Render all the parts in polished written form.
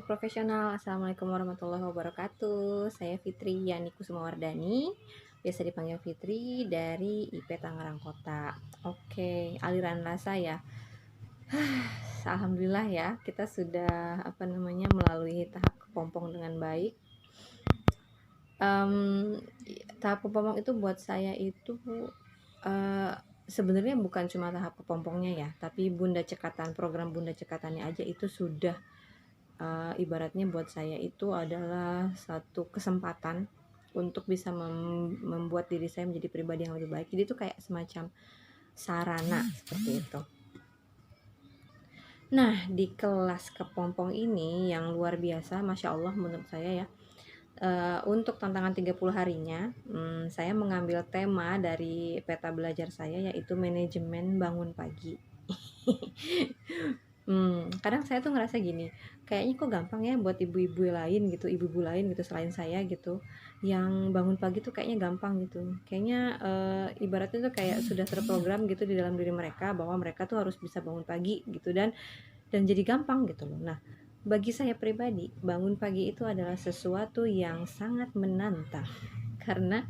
Ibu profesional, Assalamualaikum warahmatullahi wabarakatuh. Saya Fitri Yani Kusumawardani, biasa dipanggil Fitri dari IP Tangerang Kota. Oke, aliran rasa ya. Alhamdulillah ya, kita sudah melalui tahap kepompong dengan baik. Tahap kepompong itu buat saya itu sebenarnya bukan cuma tahap kepompongnya ya, tapi program Bunda Cekatannya aja itu sudah ibaratnya buat saya itu adalah satu kesempatan untuk bisa membuat diri saya menjadi pribadi yang lebih baik. Jadi itu kayak semacam sarana seperti itu. Nah, di kelas kepompong ini yang luar biasa, Masya Allah menurut saya ya, untuk tantangan 30 harinya, saya mengambil tema dari peta belajar saya, yaitu manajemen bangun pagi. Kadang saya tuh ngerasa gini, kayaknya kok gampang ya buat ibu-ibu lain gitu selain saya gitu, yang bangun pagi tuh kayaknya gampang gitu. Kayaknya ibaratnya tuh kayak sudah terprogram gitu di dalam diri mereka bahwa mereka tuh harus bisa bangun pagi gitu dan jadi gampang gitu loh. Nah, bagi saya pribadi, bangun pagi itu adalah sesuatu yang sangat menantang karena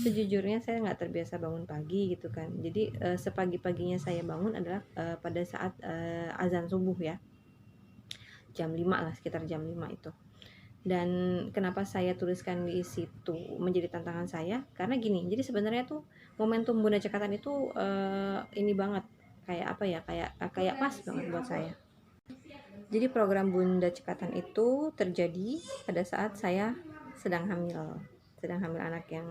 sejujurnya saya nggak terbiasa bangun pagi gitu kan. Jadi sepagi-paginya saya bangun adalah pada saat azan subuh ya, jam 5 lah, sekitar jam 5 itu. Dan kenapa saya tuliskan di situ menjadi tantangan saya, karena gini, jadi sebenarnya tuh momentum Bunda Cekatan itu ini banget, kayak apa ya, kayak pas banget buat saya. Jadi program Bunda Cekatan itu terjadi pada saat saya sedang hamil anak yang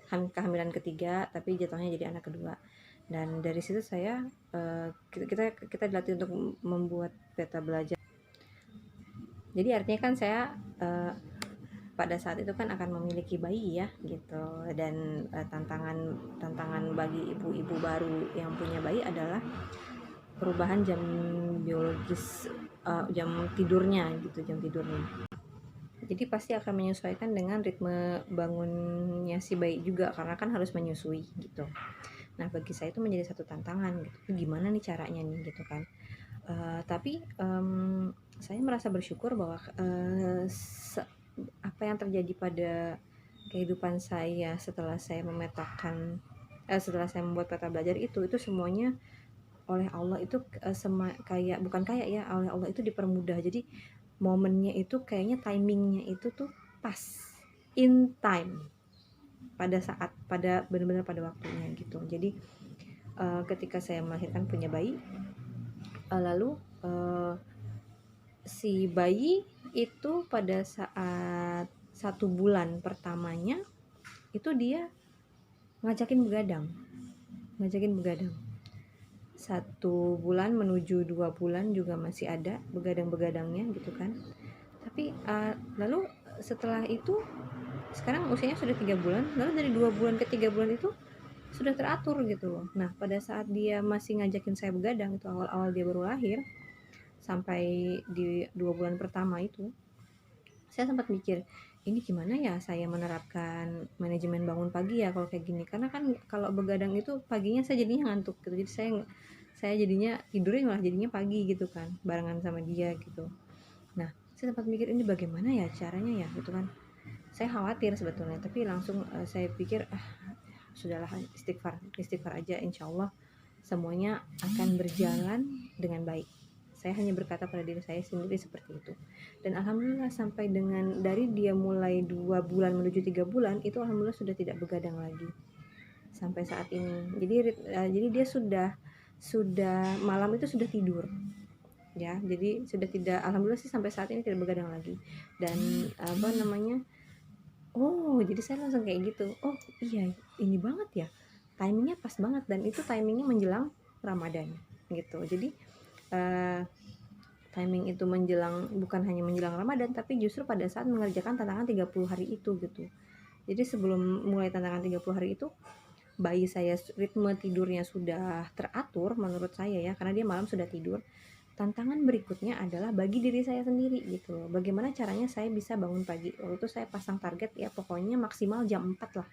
kehamilan ketiga, tapi jatuhnya jadi anak kedua. Dan dari situ saya kita dilatih untuk membuat peta belajar. Jadi artinya kan saya pada saat itu kan akan memiliki bayi ya gitu, dan tantangan bagi ibu-ibu baru yang punya bayi adalah perubahan jam biologis, jam tidurnya gitu, jam tidurnya. Jadi pasti akan menyesuaikan dengan ritme bangunnya si bayi juga, karena kan harus menyusui gitu. Nah, bagi saya itu menjadi satu tantangan gitu. Gimana nih caranya nih gitu kan. Tapi saya merasa bersyukur bahwa apa yang terjadi pada kehidupan saya setelah saya setelah saya membuat peta belajar itu semuanya oleh Allah itu kayak bukan kayak ya, oleh Allah itu dipermudah. Jadi momennya itu kayaknya timingnya itu tuh pas, in time, pada benar-benar pada waktunya gitu. Jadi ketika saya melahirkan punya bayi, lalu si bayi itu pada saat 1 bulan pertamanya itu dia ngajakin begadang 1 bulan menuju 2 bulan juga masih ada begadangnya gitu kan. Tapi lalu setelah itu sekarang usianya sudah 3 bulan, lalu dari 2 bulan ke 3 bulan itu sudah teratur gitu loh. Nah, pada saat dia masih ngajakin saya begadang, itu awal-awal dia baru lahir, sampai di 2 bulan pertama itu, saya sempat mikir, ini gimana ya saya menerapkan manajemen bangun pagi ya kalau kayak gini. Karena kan kalau begadang itu paginya saya jadinya ngantuk gitu, jadi saya jadinya tidurnya malah jadinya pagi gitu kan, barengan sama dia gitu. Nah, saya sempat mikir ini bagaimana ya caranya ya gitu kan. Saya khawatir sebetulnya, tapi langsung saya pikir sudahlah, istighfar aja, insya Allah semuanya akan berjalan dengan baik. Saya hanya berkata pada diri saya sendiri seperti itu. Dan alhamdulillah sampai dengan dari dia mulai 2 bulan menuju 3 bulan itu alhamdulillah sudah tidak begadang lagi sampai saat ini. Jadi dia sudah malam itu sudah tidur ya. Jadi sudah tidak, alhamdulillah sih sampai saat ini tidak begadang lagi. Dan jadi saya langsung kayak gitu, oh iya ini banget ya, timingnya pas banget, dan itu timingnya menjelang Ramadan gitu. Jadi timing itu bukan hanya menjelang Ramadan, tapi justru pada saat mengerjakan tantangan 30 hari itu gitu. Jadi sebelum mulai tantangan 30 hari itu, bayi saya ritme tidurnya sudah teratur menurut saya ya, karena dia malam sudah tidur. Tantangan berikutnya adalah bagi diri saya sendiri gitu loh. Bagaimana caranya saya bisa bangun pagi. Waktu itu saya pasang target ya, pokoknya maksimal jam 4 lah.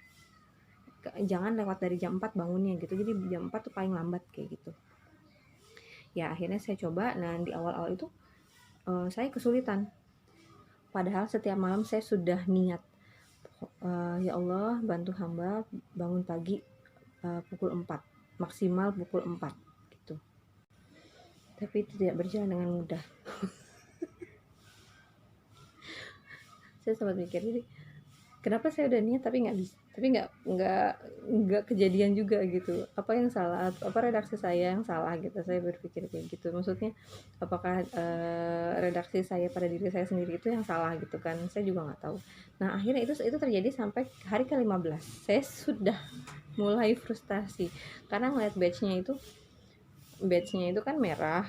Jangan lewat dari jam 4 bangunnya gitu. Jadi jam 4 tuh paling lambat kayak gitu. Ya akhirnya saya coba. Nah, di awal-awal itu saya kesulitan. Padahal setiap malam saya sudah niat, ya Allah bantu hamba bangun pagi pukul 4, maksimal pukul 4 gitu. Tapi itu tidak berjalan dengan mudah. Saya sempat mikir ini, kenapa saya udah niat tapi nggak bisa, tapi nggak kejadian juga gitu. Apa yang salah, apa redaksi saya yang salah gitu. Saya berpikir kayak gitu, maksudnya apakah redaksi saya pada diri saya sendiri itu yang salah gitu kan, saya juga nggak tahu. Nah akhirnya itu terjadi sampai hari ke-15. Saya sudah mulai frustasi karena ngeliat badge-nya itu kan merah,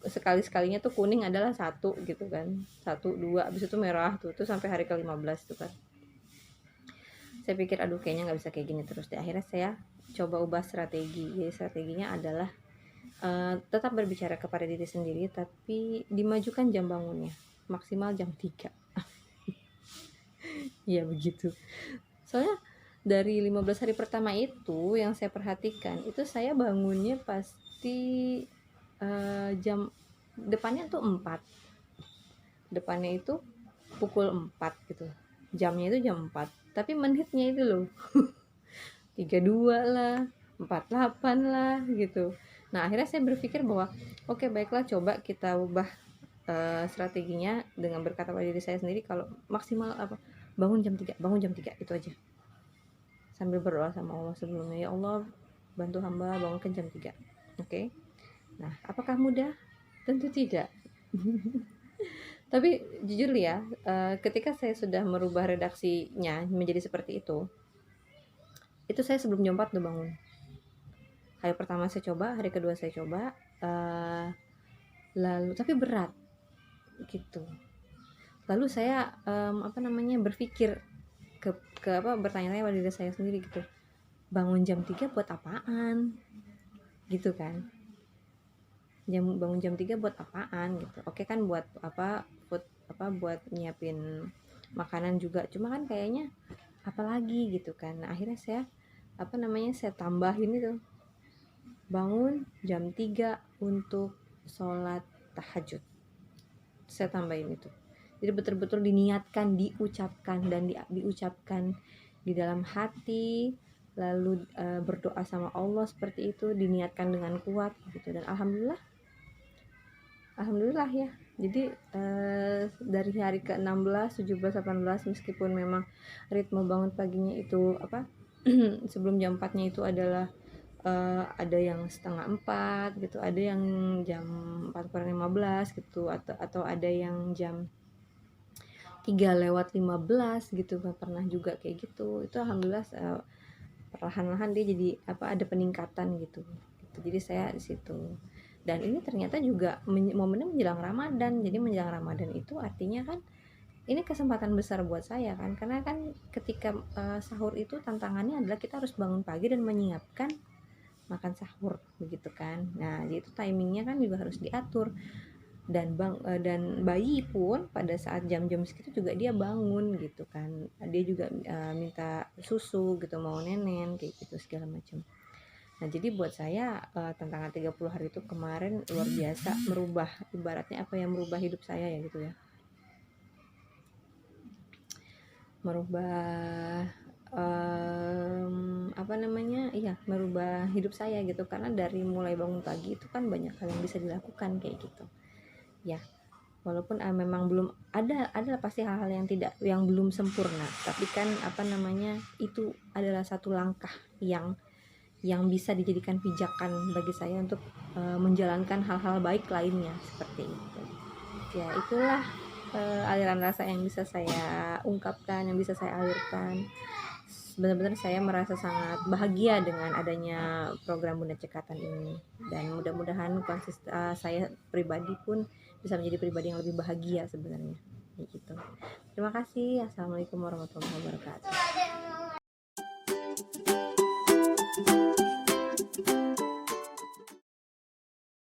sekalinya tuh kuning adalah 1 gitu kan, 1, 2, abis itu merah tuh sampai hari ke-15 tuh kan. Saya pikir aduh kayaknya nggak bisa kayak gini terus deh. Akhirnya saya coba ubah strategi. Jadi strateginya adalah tetap berbicara kepada diri sendiri tapi dimajukan jam bangunnya maksimal jam 3. Ya begitu. Soalnya dari 15 hari pertama itu yang saya perhatikan itu saya bangunnya pasti jam depannya tuh 4. Depannya itu pukul 4 gitu. Jamnya itu jam 4. Tapi menitnya itu loh 32 lah, 48 lah gitu. Nah, akhirnya saya berpikir bahwa oke, baiklah coba kita ubah strateginya dengan berkata pada diri saya sendiri kalau maksimal bangun jam 3 itu aja. Sambil berdoa sama Allah sebelumnya, ya Allah bantu hamba bangunkan jam 3. Oke. Nah, apakah mudah? Tentu tidak. Tapi jujur ya, ketika saya sudah merubah redaksinya menjadi seperti itu saya sebelum jam 4 udah bangun. Hari pertama saya coba, hari kedua saya coba, lalu tapi berat gitu. Lalu saya berpikir bertanya-tanya pada diri saya sendiri gitu, bangun jam 3 buat apaan gitu kan, bangun jam 3 buat apaan gitu. Oke kan buat buat nyiapin makanan juga, cuma kan kayaknya apalagi gitu kan. Nah, akhirnya saya saya tambahin itu, bangun jam 3 untuk sholat tahajud. Saya tambahin itu. Jadi betul-betul diniatkan, diucapkan dan diucapkan di dalam hati, lalu berdoa sama Allah seperti itu, diniatkan dengan kuat gitu. Dan alhamdulillah ya. Jadi dari hari ke-16, 17, 18 meskipun memang ritme bangun paginya itu sebelum jam 4-nya itu adalah ada yang setengah 4 gitu, ada yang jam 4:15 gitu, atau ada yang jam 3:15 gitu, pernah juga kayak gitu. Itu alhamdulillah perlahan-lahan dia jadi ada peningkatan gitu. Jadi saya di situ. Dan ini ternyata juga momennya menjelang Ramadan. Jadi menjelang Ramadan itu artinya kan ini kesempatan besar buat saya kan, karena kan ketika sahur itu tantangannya adalah kita harus bangun pagi dan menyiapkan makan sahur begitu kan. Nah, jadi itu timingnya kan juga harus diatur. Dan bayi pun pada saat jam-jam segitu juga dia bangun gitu kan. Dia juga minta susu gitu, mau nenen kayak gitu segala macam. Nah, jadi buat saya tantangan 30 hari itu kemarin luar biasa, merubah, ibaratnya merubah hidup saya ya gitu ya. Merubah merubah hidup saya gitu, karena dari mulai bangun pagi itu kan banyak hal yang bisa dilakukan kayak gitu. Ya, walaupun memang belum ada pasti hal-hal yang belum sempurna, tapi kan itu adalah satu langkah yang bisa dijadikan pijakan bagi saya untuk menjalankan hal-hal baik lainnya seperti itu. Ya, itulah aliran rasa yang bisa saya ungkapkan, yang bisa saya alirkan. Benar-benar saya merasa sangat bahagia dengan adanya program Bunda Cekatan ini, dan mudah-mudahan saya pribadi pun bisa menjadi pribadi yang lebih bahagia sebenarnya. Kayak gitu. Terima kasih. Assalamualaikum warahmatullahi wabarakatuh.